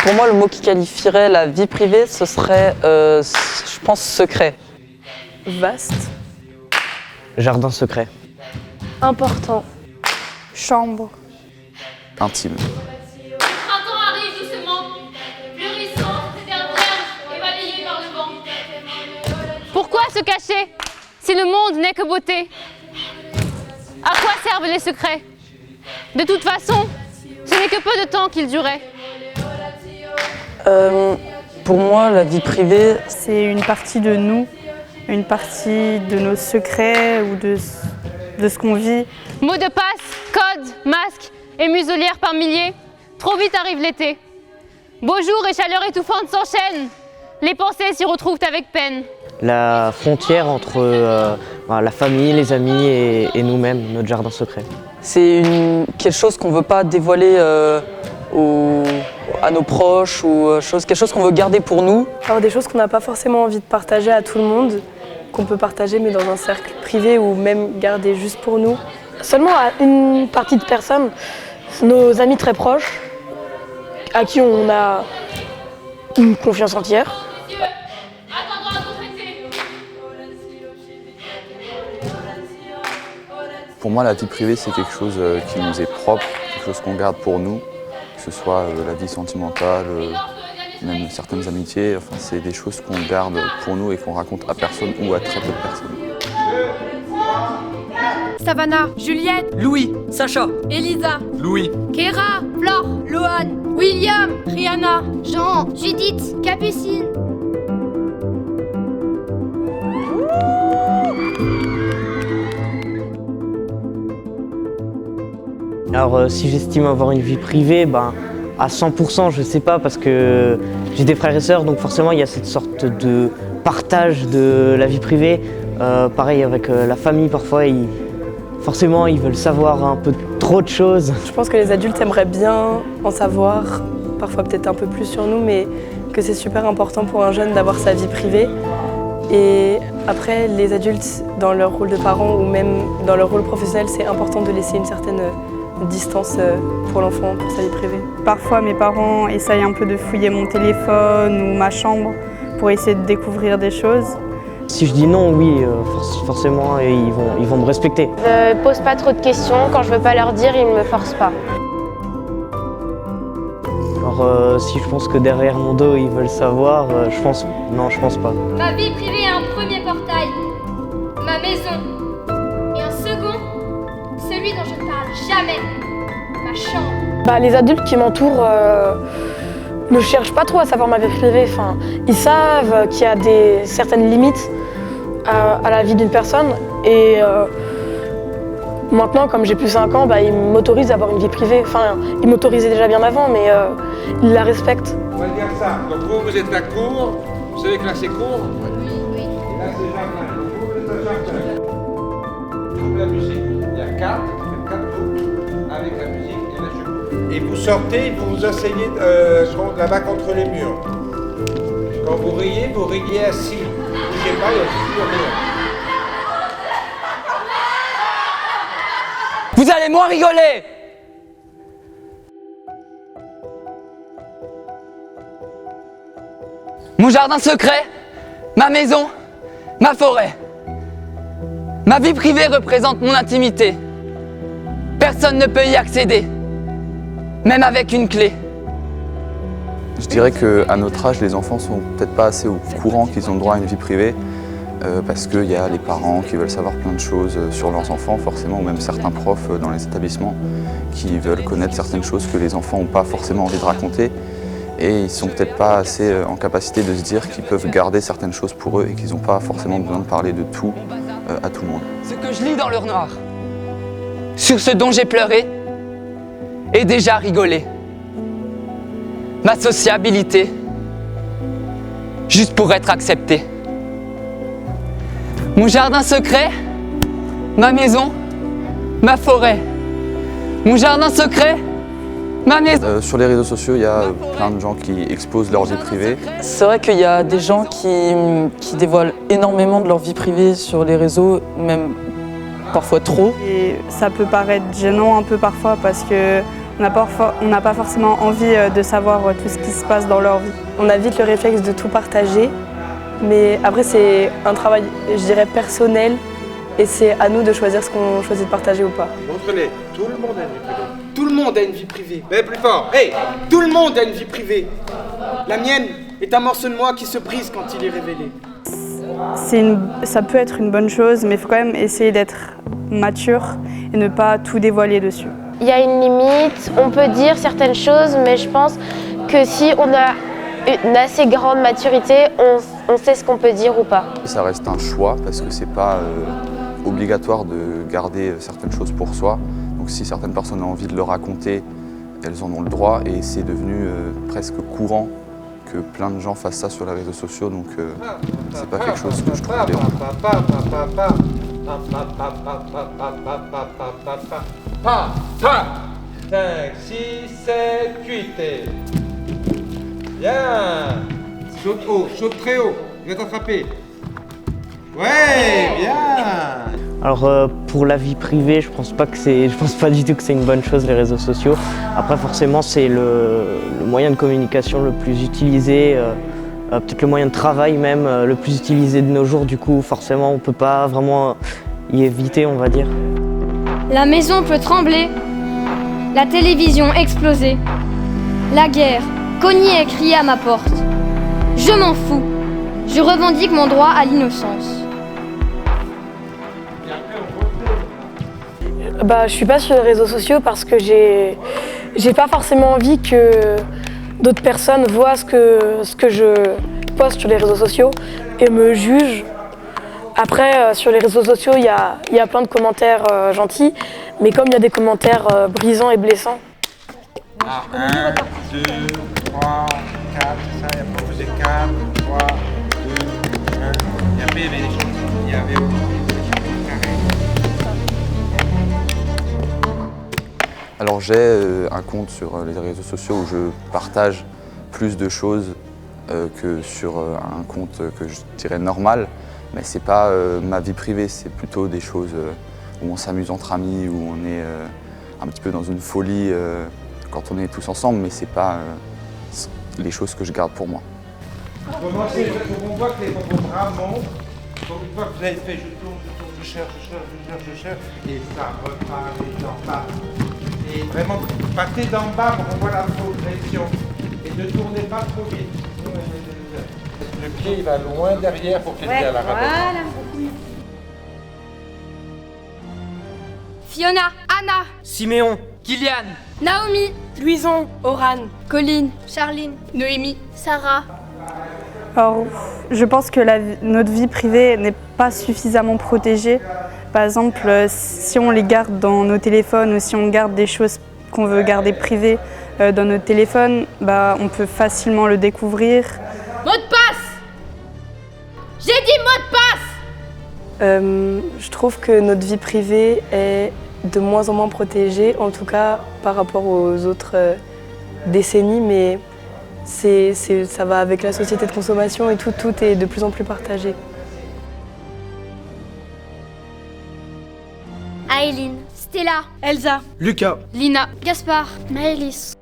Pour moi, le mot qui qualifierait la vie privée, ce serait, je pense, secret. Vaste. Jardin secret. Important. Chambre. Intime. Le printemps arrive doucement, fleurissant, vierge et balayé par le vent. Pourquoi se cacher si le monde n'est que beauté? À quoi servent les secrets? De toute façon, ce n'est que peu de temps qu'ils duraient. Pour moi, la vie privée, C'est une partie de nous, une partie de nos secrets ou de ce qu'on vit. Mots de passe, codes, masques et muselières par milliers. Trop vite arrive l'été. Beaux jours et chaleur étouffante s'enchaînent. Les pensées s'y retrouvent avec peine. La frontière entre la famille, les amis et nous-mêmes, notre jardin secret. c'est quelque chose qu'on ne veut pas dévoiler à nos proches ou quelque chose qu'on veut garder pour nous. Alors des choses qu'on n'a pas forcément envie de partager à tout le monde, qu'on peut partager mais dans un cercle privé ou même garder juste pour nous. Seulement à une partie de personnes, nos amis très proches, à qui on a une confiance entière. Attendons un autre été. Pour moi, la vie privée, c'est quelque chose qui nous est propre, quelque chose qu'on garde pour nous, que ce soit la vie sentimentale, même certaines amitiés. Enfin, c'est des choses qu'on garde pour nous et qu'on raconte à personne ou à très peu de personnes. Savannah, Juliette, Louis, Sacha, Elisa, Louis, Kéra, Flore, Loane, William, Rihanna, Jean, Judith, Capucine. Alors si j'estime avoir une vie privée, à 100% je sais pas parce que j'ai des frères et sœurs donc forcément il y a cette sorte de partage de la vie privée. Pareil avec la famille parfois, forcément ils veulent savoir un peu trop de choses. Je pense que les adultes aimeraient bien en savoir, parfois peut-être un peu plus sur nous, mais que c'est super important pour un jeune d'avoir sa vie privée. Et après, les adultes, dans leur rôle de parents ou même dans leur rôle professionnel, c'est important de laisser une certaine distance pour l'enfant, pour sa vie privée. Parfois, mes parents essayent un peu de fouiller mon téléphone ou ma chambre pour essayer de découvrir des choses. Si je dis non, oui, forcément ils vont me respecter. Pose pas trop de questions, quand je veux pas leur dire, ils me forcent pas. Alors si je pense que derrière mon dos ils veulent savoir, je pense pas. Ma vie privée a un premier portail, ma maison. Et un second, celui dont je ne parle jamais, ma chambre. Les adultes qui m'entourent ne cherchent pas trop à savoir ma vie privée. Enfin, ils savent qu'il y a certaines limites à la vie d'une personne. Et maintenant, comme j'ai plus 5 ans, ils m'autorisent à avoir une vie privée. Enfin, ils m'autorisaient déjà bien avant, mais ils la respectent. On va dire ça. Donc vous êtes la cour. Vous savez que là c'est cour. Oui. Et là c'est jardin. Donc vous êtes la jardin. Trouve la musique. Il y a 4, vous faites 4 tours avec la musique et la jupe. Et vous sortez, vous vous asseyez là-bas contre les murs. Quand vous riez assis. Ne bougez pas, il y a toujours rien. Vous allez moins rigoler! Mon jardin secret, ma maison, ma forêt. Ma vie privée représente mon intimité. Personne ne peut y accéder, même avec une clé. Je dirais qu'à notre âge, les enfants sont peut-être pas assez au courant qu'ils ont le droit à une vie privée parce qu'il y a les parents qui veulent savoir plein de choses sur leurs enfants forcément, ou même certains profs dans les établissements qui veulent connaître certaines choses que les enfants n'ont pas forcément envie de raconter et ils sont peut-être pas assez en capacité de se dire qu'ils peuvent garder certaines choses pour eux et qu'ils n'ont pas forcément besoin de parler de tout à tout le monde. Ce que je lis dans le noir, sur ce dont j'ai pleuré et déjà rigolé. Ma sociabilité, juste pour être accepté. Mon jardin secret, ma maison, ma forêt. Mon jardin secret, ma maison. Sur les réseaux sociaux, il y a plein de gens qui exposent leur vie privée. C'est vrai qu'il y a des gens qui dévoilent énormément de leur vie privée sur les réseaux, même parfois trop. Et ça peut paraître gênant un peu parfois parce qu'on n'a pas forcément envie de savoir tout ce qui se passe dans leur vie. On a vite le réflexe de tout partager, mais après c'est un travail, je dirais, personnel, et c'est à nous de choisir ce qu'on choisit de partager ou pas. Montre-les. Tout le monde a une vie privée. Tout le monde a une vie privée. Mais plus fort. Hey, tout le monde a une vie privée. La mienne est un morceau de moi qui se brise quand il est révélé. Ça peut être une bonne chose, mais il faut quand même essayer d'être mature et ne pas tout dévoiler dessus. Il y a une limite, on peut dire certaines choses, mais je pense que si on a une assez grande maturité, on sait ce qu'on peut dire ou pas. Ça reste un choix parce que c'est pas obligatoire de garder certaines choses pour soi. Donc si certaines personnes ont envie de le raconter, elles en ont le droit et c'est devenu presque courant que plein de gens fassent ça sur les réseaux sociaux. Donc c'est pas quelque chose que je trouve dérangeant. 5, 6, 7, 8 et... Bien. Saute haut, saute très haut. Il va t'attraper. Ouais, bien. Alors pour la vie privée, je pense pas du tout que c'est une bonne chose les réseaux sociaux. Après forcément c'est le moyen de communication le plus utilisé, peut-être le moyen de travail même le plus utilisé de nos jours. Du coup forcément on peut pas vraiment y éviter, on va dire. La maison peut trembler, la télévision exploser, la guerre cogner et crier à ma porte. Je m'en fous, je revendique mon droit à l'innocence. Je suis pas sur les réseaux sociaux parce que j'ai pas forcément envie que d'autres personnes voient ce que je poste sur les réseaux sociaux et me jugent. Après, sur les réseaux sociaux, il y a plein de commentaires gentils, mais comme il y a des commentaires brisants et blessants. 1, 2, 3, 4, ça, et après vous êtes 4, 3, 2, 1. Et après, il y avait des choses. Il y avait aussi des choses carrées. Alors j'ai un compte sur les réseaux sociaux où je partage plus de choses que sur un compte que je dirais normal, mais c'est pas ma vie privée, c'est plutôt des choses où on s'amuse entre amis, où on est un petit peu dans une folie quand on est tous ensemble, mais c'est pas les choses que je garde pour moi. Commencez, il faut qu'on voit que vos bras montent. Donc une fois que vous avez fait, je tourne, je cherche, et ça repart, et j'en passe. Et vraiment, partez d'en bas pour qu'on voit la progression. Et ne tournez pas trop vite. Le pied, il va loin derrière pour qu'il y ait à la rabaisse. Fiona, Anna, Siméon, Kylian, Naomi, Louison, Oran, Colline, Charline, Noémie, Sarah. Alors, je pense que notre vie privée n'est pas suffisamment protégée. Par exemple, si on les garde dans nos téléphones ou si on garde des choses qu'on veut garder privées dans notre téléphone, on peut facilement le découvrir. Mot de passe. J'ai dit mot de passe. Je trouve que notre vie privée est de moins en moins protégée, en tout cas par rapport aux autres décennies, mais ça va avec la société de consommation et tout est de plus en plus partagé. Aileen, Stella, Elsa, Lucas, Lina, Gaspard, Maëlys.